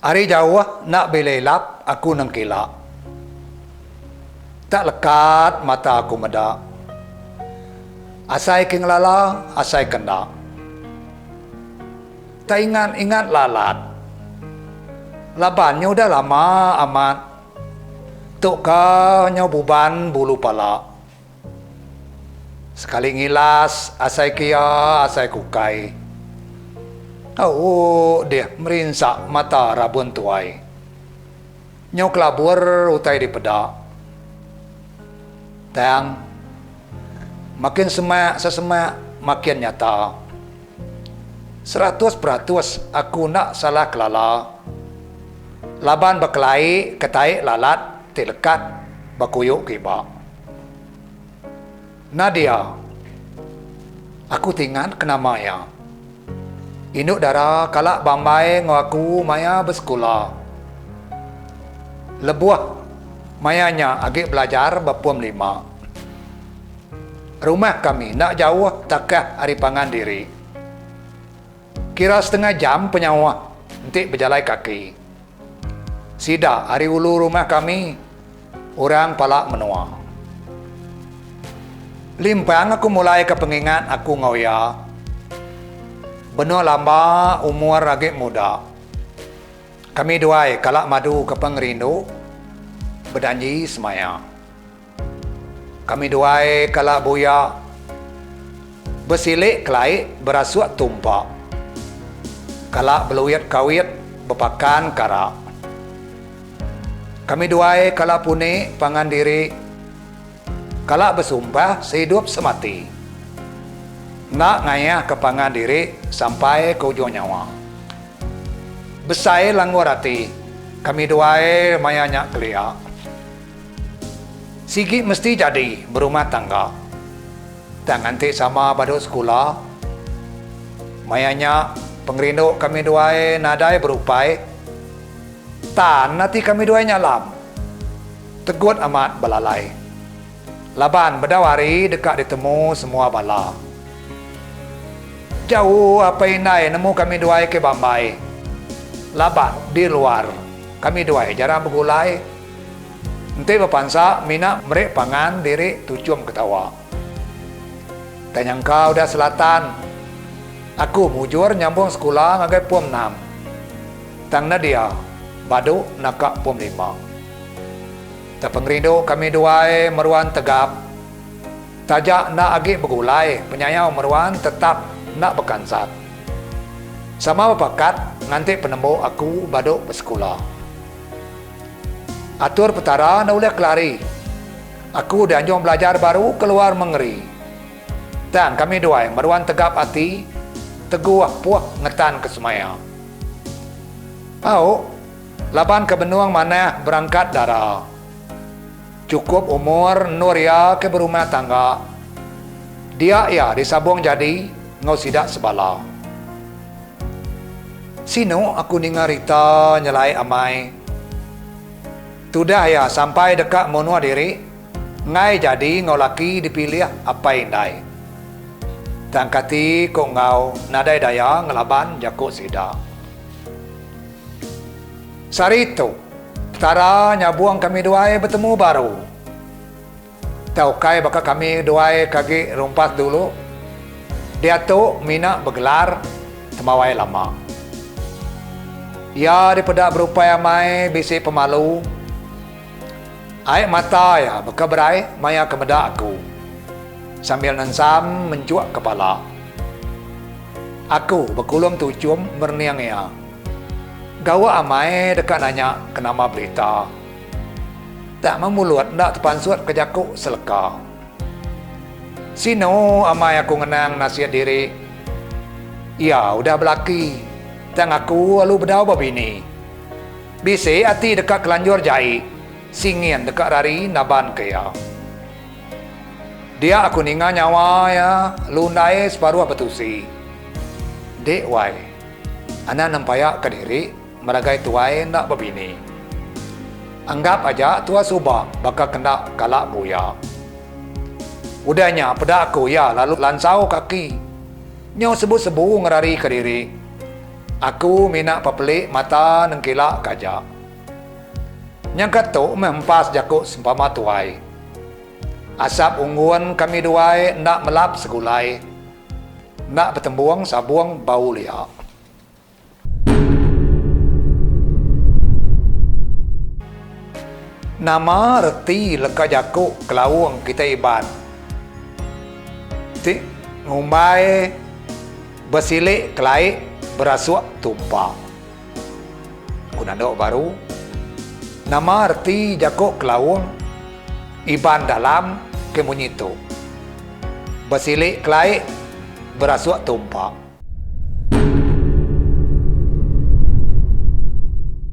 Ari jauh nak belelap aku nang kila. Tak lekat mata aku medak. Asai kenglala, asai kendak. Tak ingat lalat. Labannya udah lama amat. Tuk kau buban bulu pala. Sekali ngilas, asai kia, asai kukai. Oh, dia merinsak mata rabun tuai. Nyau kelabur utai di pedak. Tang, makin sesemak makin nyata. 100% aku nak salah kelala. Laban berkelahi ketai lalat tilekat bakuyuk kiba. Nadia, aku tinggal kena maya. Induk darah kalak bambai ngaku maya bersekolah. Lebuah mayanya agak belajar berpuam 5. Rumah kami nak jauh takah hari pangan diri. Kira setengah jam penyawa untuk berjalan kaki. Sida hari ulu rumah kami orang palak menua. Limpang aku mulai kepengingat aku ngoya. Benua lamba umur agak muda. Kami duai kalak madu ke pengerindu berdanji semaya. Kami duai kalak buya bersilik kelai berasuak tumpak. Kalak beluyat kawit berpakan karak. Kami duai kalak puni pangan diri. Kalak bersumpah sehidup semati. Nak ngayah ke pangan diri sampai ke ujung nyawa. Besai langgur hati. Kami duai mayanya kelia. Sigi mesti jadi berumah tangga. Dan nanti sama badut sekolah. Mayanya pengerindu kami duai nadai berupai. Tan nanti kami duai nyalam. Tegut amat belalai. Laban berdawari dekat ditemu semua bala. Jauh apa inai nemu kami duai ke Bambai. Laban di luar. Kami duai jarang bergulai. Nanti berpansa mina merek pangan diri tucum ketawa. Tanyang kau dah selatan. Aku mujur nyambung sekolah ngagai puam 6. Tang Nadia badu nakak puam 5. Tak pengerindu kami duai meruan tegap. Tajak nak agi bergulai. Penyayau meruan tetap nak berkansat. Sama berpakat nganti penemu aku baduk bersekolah. Atur petara nak boleh kelari. Aku dianjung belajar baru keluar mengeri. Dan kami duai meruan tegap hati. Teguh puah ngetan ke semaya. Laban ke benuang mana berangkat darah. Cukup umur Nuria ke berumah tangga. Dia ya disabung jadi ngau sidak sebala. Sino aku ninga Rita nyelai amai. Tudah ya sampai dekat monua diri. Ngai jadi ngau laki dipilih apa indai. Tangkati kok ngau nadai daya ngelaban jakuk sidak. Sarito, petara nyabuang kami duai bertemu baru. Taukai bakal kami duai kaki rumpas dulu. Dia tu mina bergelar temawai lama. Ya daripada berupaya mai bisi pemalu. Air mata ya berkeberai maya kemedak aku. Sambil nensam mencuak kepala. Aku berkulum tucum berniang ya. Gawa amai dekat nanya kenama berita. Tak memulut nak terpansut ke jakuk seleka. Sino amai aku ngenang nasihat diri. Ya udah belaki. Tang aku lalu berdau babini. Bisi hati dekat kelanjur jai. Singin dekat rari naban kaya. Dia aku ninga nyawa ya. Lundai separuh betusi. Dek wai. Ana nampayak ke diri. Meragai tuai nak babini. Anggap aja tua subah bakal kena kalak buya. Udahnya pada aku ya lalu lansau kaki. Nyo sebu-sebu ngerari ke diri. Aku mina papelik mata nengkila kaja. Yang kato mempas jakuk sempama tuai. Asap ungguan kami duai nak melap segulai. Nak bertembuang sabuang bau liak. Nama reti leka jakuk kelawang kita iban. Ti ngumbai bersilik kelai berasuak tumpah. Kunandok baru. Nama arti jakuk kelawang iban dalam kemunyito. Bersilik kelai berasuak tumpah.